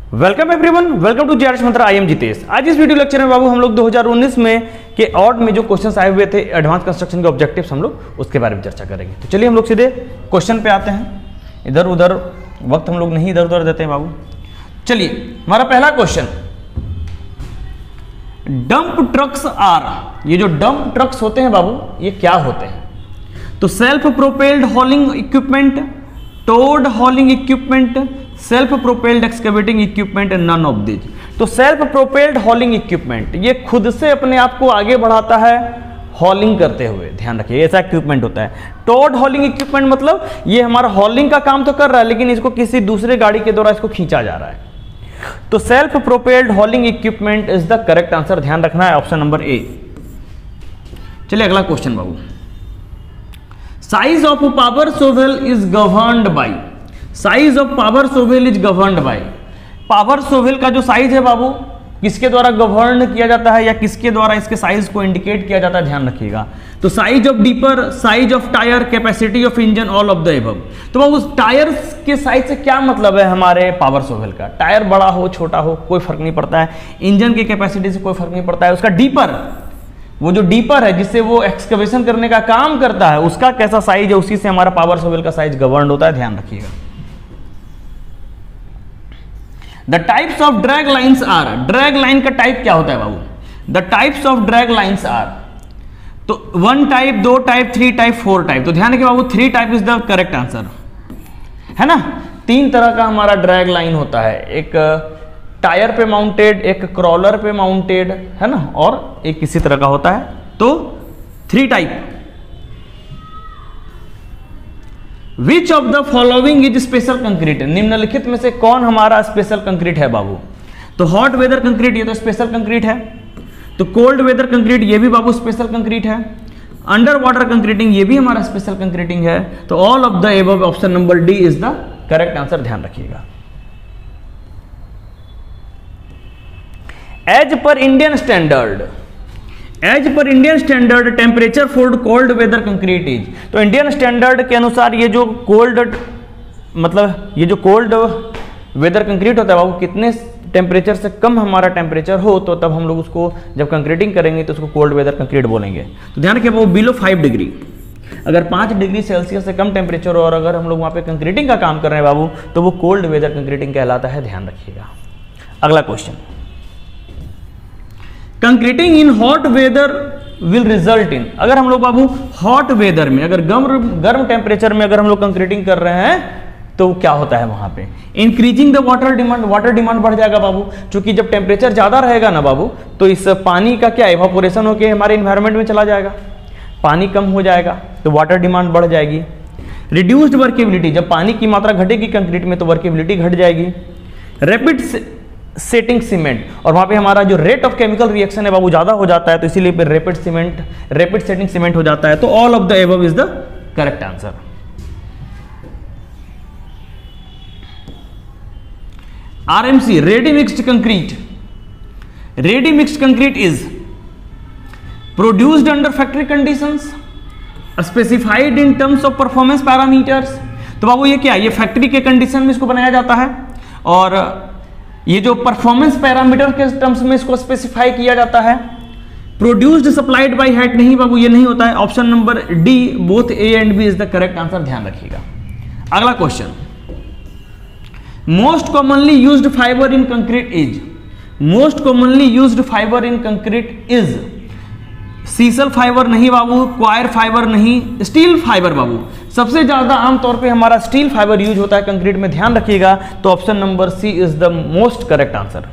Welcome everyone, welcome to JRS Mantra. I am Jitesh. आज इस video lecture में बाबू हम लोग 2019 में के ऑड में जो क्वेश्चंस आए हुए थे एडवांस कंस्ट्रक्शन के ऑब्जेक्टिव्स, हम लोग उसके बारे में चर्चा करेंगे। तो चलिए हम लोग सीधे क्वेश्चन पे आते हैं। इधर उधर वक्त हम लोग नहीं इधर उधर देते हैं बाबू। चलिए हमारा पहला क्वेश्चन, डंप ट्रक्स आर, ये जो डंप ट्रक्स होते हैं बाबू ये क्या होते हैं? तो self propelled hauling equipment, towed hauling equipment, self propelled excavating equipment, none of this. तो सेल्फ प्रोपेल्ड हॉलिंग इक्विपमेंट ये खुद से अपने आप को आगे बढ़ाता है हॉलिंग करते हुए, ध्यान रखिए ऐसा इक्विपमेंट होता है। टोड हॉलिंग इक्विपमेंट मतलब ये हमारा हॉलिंग का काम तो कर रहा है लेकिन इसको किसी दूसरे गाड़ी के द्वारा इसको खींचा जा रहा है। तो self propelled hauling equipment is the correct answer, ध्यान रखना है ऑप्शन नंबर ए। चलिए अगला question Babu, size of power shovel is governed by, size of power shovel is governed by. Power shovel का जो साइज है बाबू किसके द्वारा गवर्न किया जाता है या किसके द्वारा इसके साइज को इंडिकेट किया जाता है, ध्यान रखिएगा। तो size of deeper, size of tyre, capacity of engine, all of the above. तो बाबू टायर के साइज से क्या मतलब है हमारे पावर सोवेल का? टायर बड़ा हो छोटा हो कोई फर्क नहीं पड़ता है, इंजन की कैपेसिटी से कोई फर्क नहीं पड़ता है। उसका डीपर, वो जो डीपर है जिससे वो एक्सकवेशन करने का काम करता है उसका कैसा साइज है, उसी से हमारा पावर सोवेल का साइज गवर्न होता है, ध्यान रखिएगा। The types of drag lines are, drag line का टाइप क्या होता है बाबू? The types of drag lines are, तो 1 टाइप, 2 टाइप, 3 टाइप, 4 टाइप। तो ध्यान रखिए बाबू 3 type is the correct answer, है ना। 3 तरह का हमारा ड्रैग लाइन होता है, एक टायर पे माउंटेड, एक क्रॉलर पे माउंटेड, है ना, और एक इसी तरह का होता है। तो 3 type. Which of the following is special concrete, निम्नलिखित में से कौन हमारा स्पेशल कंक्रीट है बाबू? तो हॉट वेदर कंक्रीट ये तो स्पेशल कंक्रीट है, तो कोल्ड वेदर कंक्रीट ये भी बाबू स्पेशल कंक्रीट है, अंडर वाटर कंक्रीटिंग ये भी हमारा स्पेशल कंक्रीटिंग है। तो all of the above option number D is the correct answer, ध्यान रखिएगा। As per Indian standard, as per Indian standard temperature for cold weather concrete is. तो Indian standard के अनुसार ये जो कोल्ड मतलब ये जो कोल्ड वेदर कंक्रीट होता है बाबू कितने टेम्परेचर से कम हमारा टेम्परेचर हो तो तब हम लोग उसको जब कंक्रीटिंग करेंगे तो उसको कोल्ड वेदर कंक्रीट बोलेंगे। तो ध्यान रखिए वो बिलो 5 डिग्री, अगर 5 डिग्री सेल्सियस से कम टेम्परेचर हो और अगर हम लोग वहाँ पे कंक्रीटिंग का काम कर रहे हैं बाबू तो वो कोल्ड वेदर कंक्रीटिंग कहलाता है, ध्यान रखिएगा। अगला question, concreting in hot weather will result in, अगर हम लोग बाबू हॉट वेदर में अगर गर्म टेम्परेचर में अगर हम लोग कंक्रीटिंग कर रहे हैं तो क्या होता है वहां पे? Increasing the water demand, water demand बढ़ जाएगा बाबू, क्योंकि जब टेम्परेचर ज्यादा रहेगा ना बाबू तो इस पानी का क्या इवापोरेशन होकर हमारे इन्वायरमेंट में चला जाएगा, पानी कम हो जाएगा तो वाटर डिमांड बढ़ जाएगी। रिड्यूस्ड वर्केबिलिटी, जब पानी की मात्रा घटेगी कंक्रीट में तो वर्केबिलिटी घट जाएगी। रैपिड सेटिंग सीमेंट, और वहां पे हमारा जो रेट ऑफ केमिकल रिएक्शन है बाबू ज्यादा हो जाता है तो इसीलिए रैपिड सेटिंग सीमेंट हो जाता है। तो all of the above is the correct answer. RMC, ready mixed concrete, ready mixed concrete is produced under factory conditions, specified in terms of performance parameters. तो बाबू ये क्या है? ये फैक्ट्री के कंडीशन में इसको बनाया जाता है और ये जो परफॉर्मेंस पैरामीटर के टर्म्स में इसको स्पेसिफाई किया जाता है। प्रोड्यूस्ड सप्लाइड बाय हेड, नहीं बाबू ये नहीं होता है। Option number D both A and B is the correct answer, ध्यान रखिएगा। अगला question, most commonly used fibre in concrete is, most commonly used fibre in concrete is sisal fibre नहीं बाबू, क्वायर फाइबर नहीं, स्टील फाइबर बाबू। सबसे ज्यादा आमतौर पे हमारा स्टील फाइबर यूज होता है कंक्रीट में, ध्यान रखिएगा। तो option number C is the most correct answer.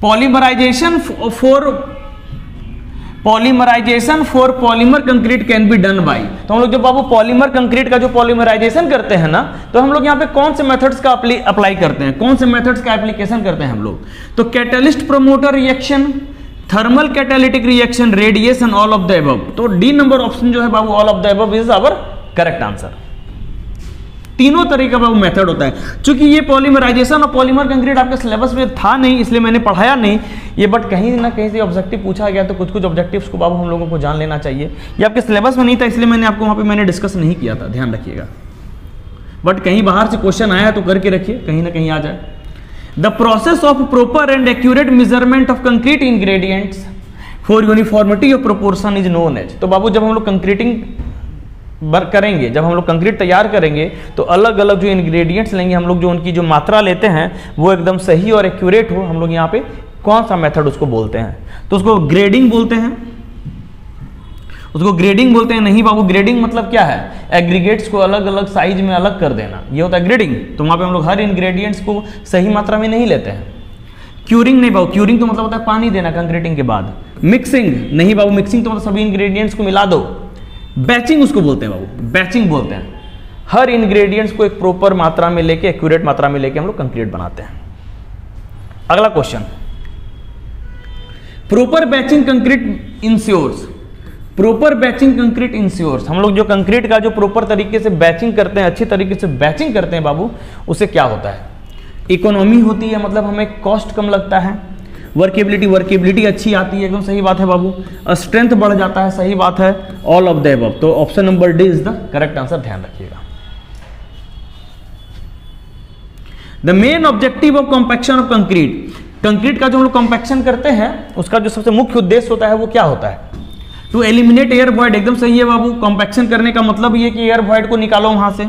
Polymerisation for polymer concrete can be done by. तो हम लोग जब बाबू पॉलीमर कंक्रीट का जो पॉलीमराइजेशन करते हैं ना तो हम लोग यहाँ पे कौन से मेथड्स का अप्लाई करते हैं, कौन से मेथड्स का एप्लीकेशन करते हैं हम लोग? तो catalyst promoter reaction, thermal catalytic reaction, radiation, all of the above. तो डी नंबर ऑप्शन जो है बाबू all of the above is our correct answer. तीनों तरीके का मेथड होता है। चूंकि ये पॉलीमराइजेशन और पॉलीमर कंक्रीट आपके सिलेबस में था नहीं इसलिए मैंने पढ़ाया नहीं ये, बट कहीं ना कहीं से ऑब्जेक्टिव पूछा गया तो कुछ ऑब्जेक्टिव्स को बाबू हम लोगों को जान लेना चाहिए। ये आपके सिलेबस में नहीं था इसलिए मैंने आपको वहाँ पे मैंने डिस्कस नहीं किया था, ध्यान रखिएगा। बट कहीं बाहर से क्वेश्चन आया तो करके रखिए, कहीं ना कहीं आ जाए। The process of proper and accurate measurement of concrete ingredients for uniformity of proportion is known as. तो बाबू जब हम लोग कंक्रीटिंग करेंगे, जब हम लोग कंक्रीट तैयार करेंगे तो अलग अलग जो इंग्रेडिएंट्स लेंगे हम लोग, जो उनकी जो मात्रा लेते हैं वो एकदम सही और एक्यूरेट हो, हम लोग यहाँ पे कौन सा मेथड उसको बोलते हैं? तो उसको ग्रेडिंग बोलते हैं, उसको ग्रेडिंग बोलते हैं। नहीं बाबू, ग्रेडिंग मतलब क्या है? एग्रीगेट्स को अलग अलग साइज में अलग कर देना, ये होता है ग्रेडिंग। तो वहाँ पे हम लोग हर इंग्रेडिएंट्स को सही मात्रा में नहीं लेते हैं। क्यूरिंग नहीं बाबू, क्यूरिंग तो मतलब होता है पानी देना कंक्रीटिंग के बाद। मिक्सिंग नहीं बाबू, मिक्सिंग तो मतलब सभी इंग्रेडिएंट्स को मिला दो। बैचिंग उसको बोलते हैं बाबू, बैचिंग बोलते हैं। हर इंग्रेडिएंट्स को एक प्रॉपर मात्रा में लेके, एक्यूरेट मात्रा में लेके हम लोग कंक्रीट बनाते हैं। अगला question, proper batching concrete ensures. Proper batching concrete ensures, हम लोग जो कंक्रीट का जो प्रॉपर तरीके से बैचिंग करते हैं, अच्छी तरीके से बैचिंग करते हैं बाबू, उससे क्या होता है? इकोनॉमी होती है, मतलब हमें कॉस्ट कम लगता है। वर्केबिलिटी अच्छी आती है, एकदम सही बात है बाबू। स्ट्रेंथ बढ़ जाता है, सही बात है। ऑल ऑफ द अबव, तो option number D is the correct answer, ध्यान रखिएगा। The main objective of compaction of concrete, concrete का जो हम लोग कॉम्पैक्शन करते हैं उसका जो सबसे मुख्य उद्देश्य होता है वो क्या होता है? टू एलिमिनेट एयर वॉइड, एकदम सही है बाबू। कॉम्पैक्शन करने का मतलब ये कि एयर वॉइड को निकालो वहां से।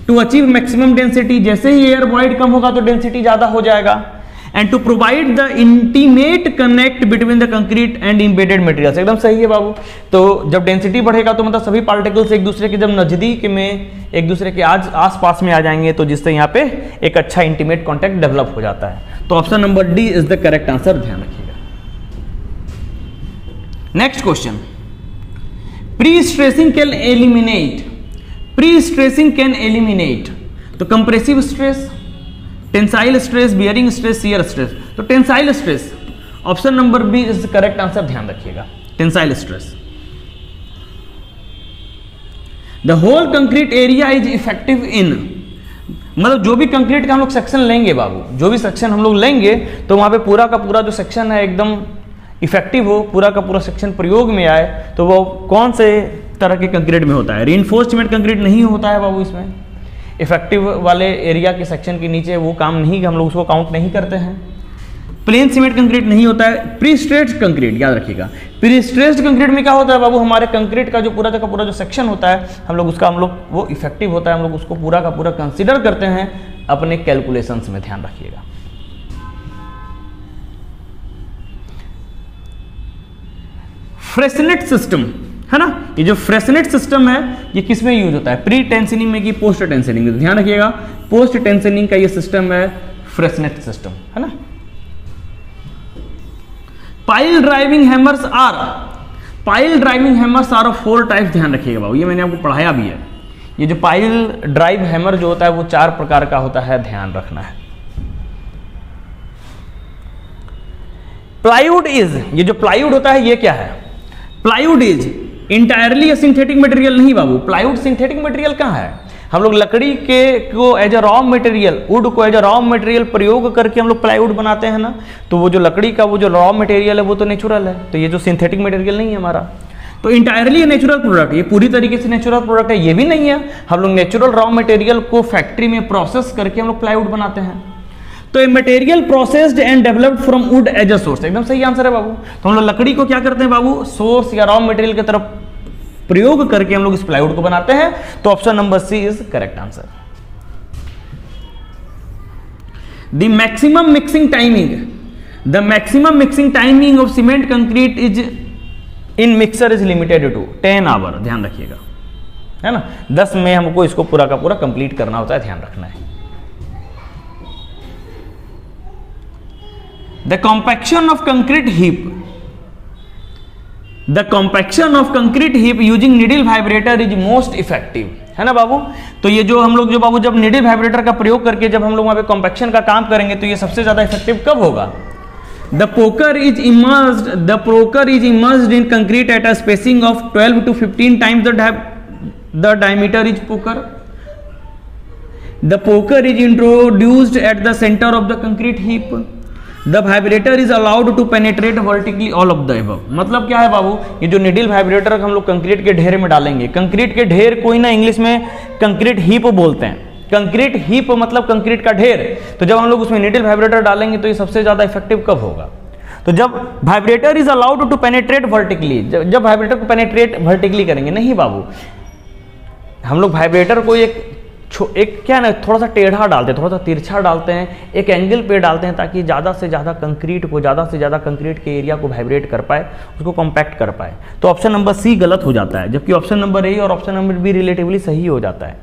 टू अचीव मैक्सिमम डेंसिटी, जैसे ही एयर वॉइड कम होगा तो डेंसिटी ज्यादा हो जाएगा। And to provide the intimate connect between the concrete and embedded materials, एकदम सही है बाबू। तो जब डेंसिटी बढ़ेगा तो मतलब सभी पार्टिकल्स एक दूसरे के जब नजदीक में, एक दूसरे के आस पास में आ जाएंगे, तो जिससे यहाँ पे एक अच्छा इंटीमेट कॉन्टैक्ट डेवलप हो जाता है। तो option number D is the correct answer, ध्यान रखिएगा। Next question, pre stressing can eliminate, pre stressing can eliminate. तो compressive stress, tensile stress, bearing stress, shear stress. तो tensile stress, option number B is the correct answer, ध्यान रखिएगा। Tensile stress, the whole concrete area is effective in, मतलब जो भी concrete का हम लोग सेक्शन लेंगे बाबू, जो भी सेक्शन हम लोग लेंगे तो वहां पे पूरा का पूरा जो सेक्शन है एकदम इफेक्टिव हो, पूरा का पूरा सेक्शन प्रयोग में आए, तो वो कौन से तरह के कंक्रीट में होता है? रीइंफोर्स्ड कंक्रीट नहीं होता है बाबू इसमें। इफेक्टिव वाले एरिया के सेक्शन के नीचे वो काम नहीं, हम लोग उसको काउंट नहीं करते हैं। प्लेन सीमेंट कंक्रीट नहीं होता है। प्री-स्ट्रेस्ड कंक्रीट, याद रखिएगा, प्री-स्ट्रेस्ड कंक्रीट में क्या होता है बाबू? हमारे कंक्रीट का जो पूरा जो सेक्शन होता है हम लोग वो इफेक्टिव होता है, हम लोग उसको पूरा का पूरा कंसीडर करते हैं अपने कैलकुलेशंस में, ध्यान रखिएगा। फ्रेसनेट सिस्टम है ना, ये जो फ्रेसनेट सिस्टम है ये किस में यूज होता है? प्री टेंशनिंग में कि पोस्ट टेंशनिंग में? ध्यान रखिएगा, पोस्ट टेंशनिंग का ये सिस्टम है फ्रेसनेट सिस्टम, है ना। Pile driving hammers are, pile driving hammers are of 4 types, ध्यान रखिएगा बाबू, ये मैंने आपको पढ़ाया भी है। ये जो पाइल ड्राइव हैमर जो होता है वो 4 प्रकार का होता है, ध्यान रखना है। प्लाईवुड इज, ये जो प्लाईवुड होता है ये क्या है? Plywood is entirely synthetic material नहीं बाबू, प्लाईवुड सिंथेटिक मटेरियल कहाँ है? हम लोग लकड़ी के को as a raw material, wood को एज अ रॉ मटेरियल प्रयोग करके हम लोग प्लाईवुड बनाते हैं ना, तो वो जो लकड़ी का वो जो रॉ मटेरियल है वो तो नेचुरल है, तो ये जो सिंथेटिक मटेरियल नहीं है हमारा। तो इंटायरली नेचुरल प्रोडक्ट, ये पूरी तरीके से नेचुरल प्रोडक्ट है, ये भी नहीं है। हम लोग नेचुरल रॉ मटेरियल को फैक्ट्री में प्रोसेस करके हम लोग प्लाईवुड बनाते हैं। तो A material processed and developed from wood as a source, एकदम सही आंसर है बाबू। तो हम लोग लकड़ी को क्या करते हैं बाबू? सोर्स या रॉ मटेरियल की तरफ प्रयोग करके हम लोग इस प्लाईवुड को बनाते हैं। तो option number C is correct answer. The maximum mixing timing, the maximum mixing timing of cement concrete is in mixer is limited to 10 hour, ध्यान रखिएगा, है ना। 10 में हमको इसको पूरा का पूरा कंप्लीट करना होता है, ध्यान रखना है। The compaction of concrete heap, the compaction of concrete heap using needle vibrator is most effective, है ना बाबू। तो ये जो हम लोग जो बाबू जब नीडल वाइब्रेटर का प्रयोग करके जब हम लोग वहां पे कॉम्पैक्शन का काम करेंगे तो ये सबसे ज्यादा इफेक्टिव कब होगा? The poker is immersed in concrete at a spacing of 12 to 15 times the diameter is poker. The poker is introduced at the centre of the concrete heap. The vibrator is allowed to penetrate vertically all of the above. मतलब क्या है बाबू? ये जो needle vibrator हम लोग concrete के ढेर में डालेंगे, कंक्रीट के ढेर को ही ना इंग्लिश में कंक्रीट हीप बोलते हैं, कंक्रीट हीप मतलब कंक्रीट का ढेर। तो जब हम लोग उसमें नीडल वाइब्रेटर डालेंगे तो ये सबसे ज्यादा इफेक्टिव कब होगा? तो जब vibrator is allowed to penetrate vertically, जब वाइब्रेटर को पेनिट्रेट वर्टिकली करेंगे। नहीं बाबू, हम लोग वाइब्रेटर को एक क्या ना थोड़ा सा टेढ़ा डालते हैं, थोड़ा सा तिरछा डालते हैं, एक एंगल पे डालते हैं ताकि ज़्यादा से ज़्यादा कंक्रीट के एरिया को वाइब्रेट कर पाए, उसको कॉम्पैक्ट कर पाए। तो ऑप्शन नंबर सी गलत हो जाता है, जबकि ऑप्शन नंबर ए और ऑप्शन नंबर बी रिलेटिवली सही हो जाता है।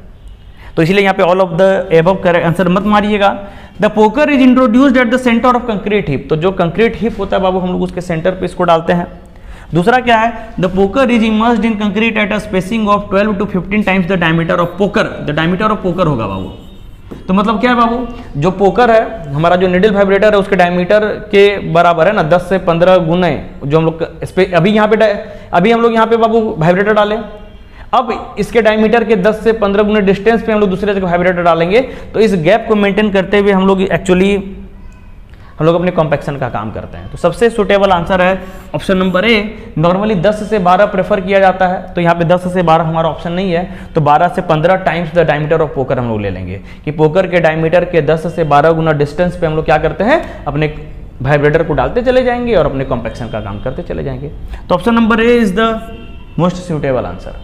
तो इसलिए यहाँ पे all of the above correct answer मत मारिएगा। The poker is introduced at the centre of concrete heap. तो जो कंक्रीट हिप होता है बाबू, हम लोग उसके सेंटर पे इसको डालते हैं। दूसरा क्या है? The poker is immersed in concrete at a spacing of 12 to 15 times the diameter of poker. The diameter of poker होगा बाबू। तो मतलब क्या है बाबू, जो पोकर है हमारा, जो निडल वाइब्रेटर है, उसके डायमीटर के बराबर है ना 10 से 15 गुने। जो हम लोग अभी हम लोग यहाँ पे बाबू वाइब्रेटर डालें, अब इसके डायमीटर के 10 से 15 गुने डिस्टेंस पे हम लोग दूसरे जगह वाइब्रेटर डालेंगे। तो इस गैप को मेंटेन करते हुए हम लोग अपने कॉम्पैक्शन का काम करते हैं। तो सबसे सुटेबल आंसर है ऑप्शन नंबर ए। नॉर्मली 10 से 12 प्रेफर किया जाता है, तो यहाँ पे 10 से 12 हमारा ऑप्शन नहीं है, तो 12 से 15 times the diameter of poker हम लोग ले लेंगे कि पोकर के डायमीटर के 10 से 12 गुना डिस्टेंस पे हम लोग क्या करते हैं, अपने वाइब्रेटर को डालते चले जाएंगे और अपने कॉम्पैक्शन का काम करते चले जाएंगे। तो option number A is the most suitable answer.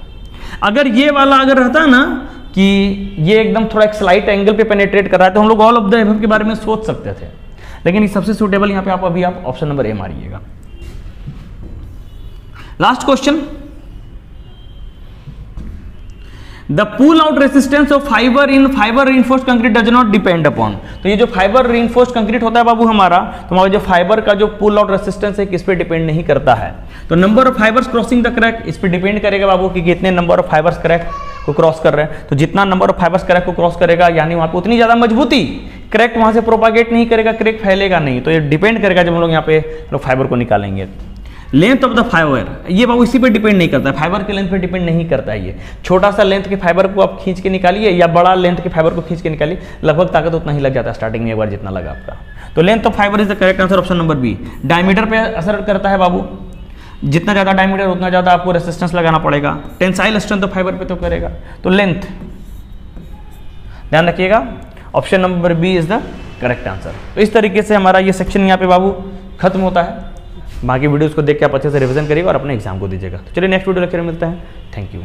अगर ये वाला रहता ना कि ये एकदम थोड़ा एक स्लाइट एंगल पे पेनिट्रेट कर रहा है, तो हम लोग ऑल ऑफ द एबव के बारे में सोच सकते थे, लेकिन सबसे सुटेबल यहाँ पे आप ऑप्शन नंबर ए मारिएगा। Last question, the pull out resistance of fibre in fibre reinforced concrete does not depend upon. तो ये जो फाइबर रीइंफोर्स्ड कंक्रीट होता है बाबू हमारा, तो हमारा जो फाइबर का जो पुल आउट रेसिस्टेंस है किस पे डिपेंड नहीं करता है। तो number of fibres crossing the crack, इस पे डिपेंड करेगा बाबू कि कितने नंबर ऑफ फाइबर्स क्रैक को क्रॉस कर रहे हैं। तो जितना नंबर ऑफ फाइबर्स क्रैक को क्रॉस करेगा, यानी वहां पे उतनी ज्यादा मजबूती, क्रैक वहां से प्रोपागेट नहीं करेगा, क्रैक फैलेगा नहीं। तो ये डिपेंड करेगा जब हम लोग यहाँ पे फाइबर को निकालेंगे। लेंथ ऑफ द फाइबर, ये बाबू इसी पे डिपेंड नहीं करता है, फाइबर के लेंथ पे डिपेंड नहीं करता है। ये छोटा सा लेंथ के फाइबर को आप खींच के निकालिए या बड़ा लेंथ के फाइबर को खींच के निकालिए, लगभग ताकत उतना ही लग जाता है स्टार्टिंग में एक बार जितना लगा आपका। तो length of fibre is the correct answer, option number B. Diameter पे असर करता है बाबू, जितना ज्यादा डायमीटर उतना ज्यादा आपको रेसिस्टेंस लगाना पड़ेगा। टेंसाइल स्ट्रेंथ ऑफ फाइबर पे तो करेगा। तो लेंथ ध्यान रखिएगा, option number B is the correct answer. तो इस तरीके से हमारा ये सेक्शन यहाँ पे बाबू खत्म होता है। बाकी वीडियोस को देख के आप अच्छे से रिवीजन करिएगा और अपने एग्जाम को दीजिएगा। तो चलिए नेक्स्ट वीडियो लेक्चर में मिलते हैं। Thank you.